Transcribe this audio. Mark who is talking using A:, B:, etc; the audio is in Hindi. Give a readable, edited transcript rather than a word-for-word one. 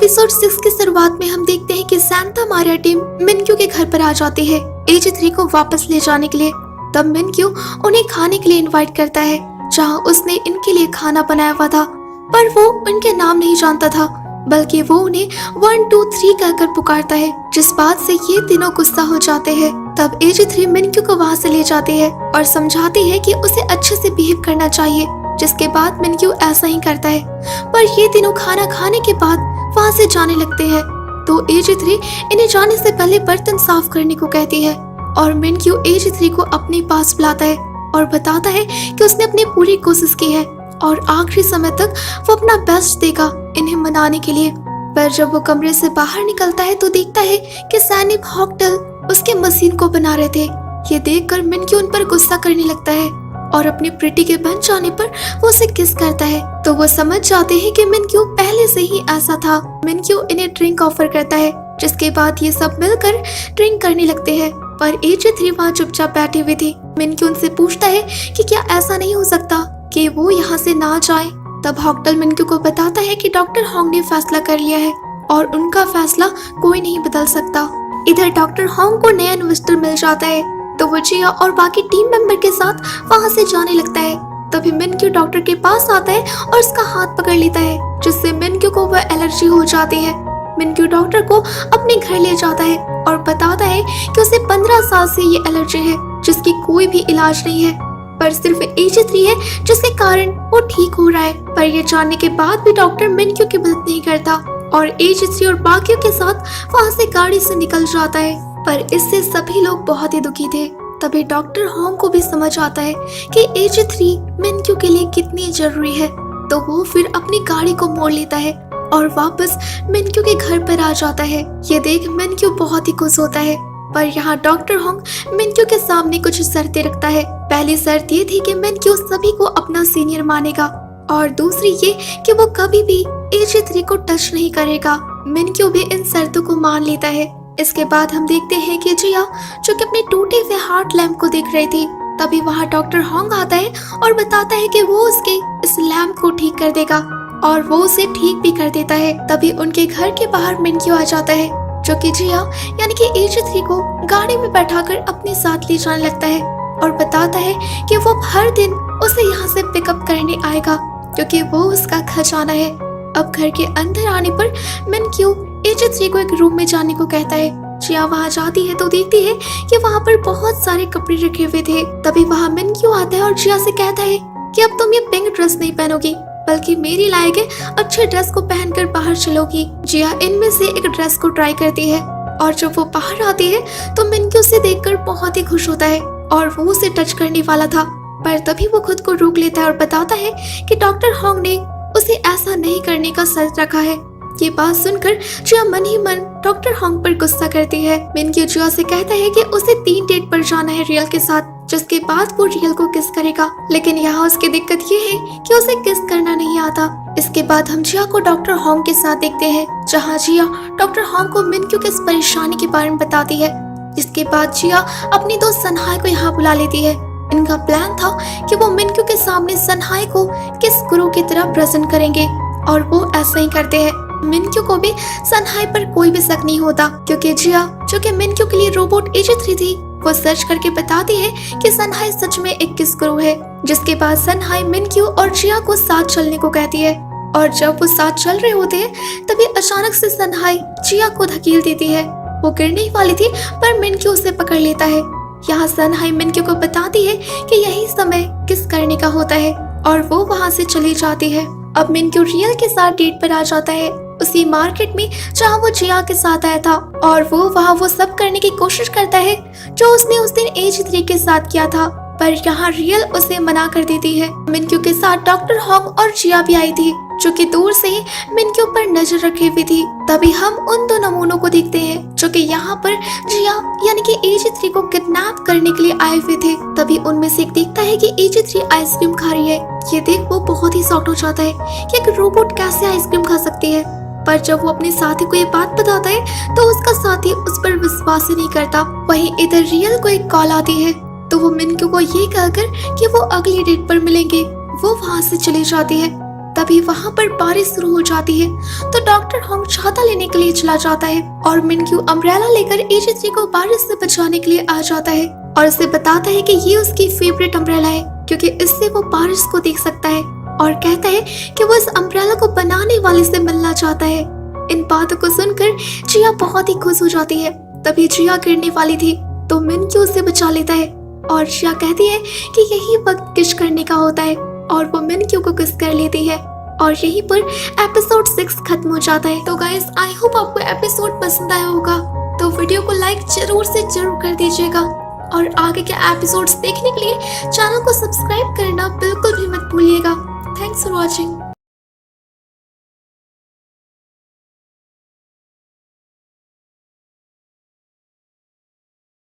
A: एपिसोड 6 की शुरुआत में हम देखते हैं कि सांता मारिया टीम मिनक्यू के घर पर आ जाती है AG3 को वापस ले जाने के लिए। तब मिनक्यू उन्हें खाने के लिए इनवाइट करता है, जहां उसने इनके लिए खाना बनाया हुआ था, पर वो उनके नाम नहीं जानता था, बल्कि वो उन्हें 1 2 3 कहकर पुकारता है, जिस बात से ये तीनों गुस्सा हो जाते हैं। तब AG3 मिनक्यू को वहाँ से ले जाती है और समझाती है कि उसे अच्छे से बिहेव करना चाहिए, जिसके बाद मिनक्यू ऐसा ही करता है। पर ये तीनों खाना खाने के बाद वहाँ से जाने लगते हैं, तो AG3 इन्हें जाने से पहले बर्तन साफ करने को कहती है और मिनक्यू AG3 को अपने पास बुलाता है और बताता है कि उसने अपनी पूरी कोशिश की है और आखिरी समय तक वो अपना बेस्ट देगा इन्हें मनाने के लिए। पर जब वो कमरे से बाहर निकलता है तो देखता है कि सैनिक हॉकटल उसके मशीन को बना रहे थे। ये देखकर मिनक्यू उन पर गुस्सा करने लगता है और अपनी प्रीति के बन जाने पर वो उसे किस करता है, तो वो समझ जाते हैं कि मिनक्यू पहले से ही ऐसा था। मिनक्यू इन्हें ड्रिंक ऑफर करता है, जिसके बाद ये सब मिलकर ड्रिंक करने लगते हैं। पर AG3 वहाँ चुपचाप बैठी हुई थी। मिनक्यू उनसे पूछता है कि क्या ऐसा नहीं हो सकता कि वो यहाँ से ना जाए। तब हॉकटल मिनक्यू को बताता है कि डॉक्टर होंग ने फैसला कर लिया है और उनका फैसला कोई नहीं बदल सकता। इधर डॉक्टर होंग को नया इन्वेस्टर मिल जाता है, तो वो जिया और बाकी टीम मेंबर के साथ वहाँ से जाने लगता है। तभी मिनक्यू डॉक्टर के पास आता है और उसका हाथ पकड़ लेता है, जिससे मिनक्यू को वह एलर्जी हो जाती है। मिनक्यू डॉक्टर को अपने घर ले जाता है और बताता है कि उसे 15 साल से ये एलर्जी है, जिसकी कोई भी इलाज नहीं है, पर सिर्फ AG3 है जिसके कारण वो ठीक हो रहा है। पर ये जानने के बाद भी डॉक्टर मिनक्यू की मदद नहीं करता और AG3 और बाकियों के साथ वहाँ से गाड़ी से निकल जाता है। पर इससे सभी लोग बहुत ही दुखी थे। तभी डॉक्टर होंग को भी समझ आता है कि AG3 मिनक्यू के लिए कितनी जरूरी है, तो वो फिर अपनी गाड़ी को मोड़ लेता है और वापस मिनक्यू के घर पर आ जाता है। ये देख मिनक्यू बहुत ही खुश होता है। पर यहाँ डॉक्टर होंग मिनक्यू के सामने कुछ शर्तें रखता है। पहली शर्त ये थी कि मिनक्यू सभी को अपना सीनियर मानेगा और दूसरी ये कि वो कभी भी AG3 को टच नहीं करेगा। मिनक्यू भी इन शर्तों को मान लेता है। इसके बाद हम देखते हैं कि जिया, जो कि अपने टूटे हुए हार्ट लैम्प को देख रही थी, तभी वहाँ डॉक्टर होंग आता है और बताता है कि वो उसके इस लैम्प को ठीक कर देगा और वो उसे ठीक भी कर देता है। तभी उनके घर के बाहर मिनक्यू आ जाता है, जो कि जिया यानी कि AG3 को गाड़ी में बैठाकर अपने साथ ले जाने लगता है और बताता है कि वो हर दिन उसे यहाँ से पिकअप करने आएगा, क्योंकि वो उसका खजाना है। अब घर के अंदर आने पर मिनक्यू AG3 को एक रूम में जाने को कहता है। जिया वहाँ जाती है तो देखती है कि वहाँ पर बहुत सारे कपड़े रखे हुए थे। तभी वहाँ मिनक्यू आता है और जिया से कहता है कि अब तुम ये पिंक ड्रेस नहीं पहनोगी, बल्कि मेरी लाए गए अच्छे ड्रेस को पहनकर बाहर चलोगी। जिया इनमें से एक ड्रेस को ट्राई करती है और जब वो बाहर आती है तो मिनक्यू उसे देखकर बहुत ही खुश होता है और वो उसे टच करने वाला था, पर तभी वो खुद को रोक लेता है और बताता है कि डॉक्टर होंग ने उसे ऐसा नहीं करने का शर्त रखा है। ये बात सुनकर जिया मन ही मन डॉक्टर होंग पर गुस्सा करती है। मिनक्यू जिया से कहता है कि उसे 3 डेट पर जाना है रियल के साथ, जिसके बाद वो रियल को किस करेगा, लेकिन यहाँ उसकी दिक्कत ये है कि उसे किस करना नहीं आता। इसके बाद हम जिया को डॉक्टर होंग के साथ देखते हैं, जहाँ जिया डॉक्टर होंग को मिनक्यू की इस परेशानी के बारे में बताती है। इसके बाद जिया अपनी दोस्त सनहाई को यहाँ बुला लेती है। इनका प्लान था कि वो मिनक्यू के सामने सनहाई को किस गुरु की तरह प्रेजेंट करेंगे और वो ऐसा ही करते हैं। मिनक्यू को भी सनहाई पर कोई भी शक नहीं होता, क्योंकि जिया, जो कि मिनक्यू के लिए रोबोट AG3 थी, वो सर्च करके बताती है कि सनहाई सच में एक किस गुरु है। जिसके बाद सनहाई मिनक्यू और जिया को साथ चलने को कहती है और जब वो साथ चल रहे होते हैं तभी अचानक से सनहाई जिया को धकेल देती है। वो गिरने ही वाली थी पर मिनक्यू उसे पकड़ लेता है। यहाँ सनहाई मिनक्यू को बताती है कि यही समय किस करने का होता है और वो वहाँ से चली जाती है। अब मिनक्यू रियल के साथ डेट पर आ जाता है, उसी मार्केट में जहाँ वो जिया के साथ आया था, और वो वहाँ वो सब करने की कोशिश करता है जो उसने उस दिन AG3 के साथ किया था, पर यहाँ रियल उसे मना कर देती है। मिनक्यू के साथ डॉक्टर होंग और जिया भी आई थी, जो कि दूर से ही मिनक्यू पर नजर रखे हुई थी। तभी हम उन 2 नमूनों को देखते हैं जो कि यहाँ पर जिया यानी कि AG3 को किडनैप करने के लिए आए हुए थे। तभी उनमें से एक देखता है कि AG3 आइसक्रीम खा रही है। ये देख वो बहुत ही शॉक हो जाता है कि एक रोबोट कैसे आइसक्रीम खा सकती है। पर जब वो अपने साथी को ये बात बताता है तो उसका साथी उस पर विश्वास ही नहीं करता। वहीं इधर रियल को एक कॉल आती है, तो वो मिनक्यू को ये कहकर कि वो अगली डेट पर मिलेंगे वो वहाँ से चली जाती है। तभी वहाँ पर बारिश शुरू हो जाती है, तो डॉक्टर होंग छाता लिए चला जाता है और मिनक्यू अम्ब्रेला लेकर एजी3 को बारिश से बचाने के लिए आ जाता है और उसे बताता है कि ये उसकी फेवरेट अम्ब्रेला है क्योंकि इससे वो बारिश को देख सकता है और कहता है कि वो इस अम्ब्रेला को बनाने वाले से मिलना चाहता है। इन बातों को सुनकर जिया बहुत ही खुश हो जाती है। तभी जिया गिरने वाली थी तो मिनक्यू उसे बचा लेता है और जिया कहती है कि यही वक्त किस करने का होता है और वो मिनक्यू को किस कर लेती है और यहीं पर एपिसोड 6 खत्म हो जाता है। तो गाइस आई होप आपको एपिसोड पसंद आया होगा, तो वीडियो को लाइक जरूर से जरूर कर दीजिएगा और आगे के एपिसोड्स देखने के लिए चैनल को सब्सक्राइब करना बिल्कुल भी मत भूलिएगा। Thanks for watching.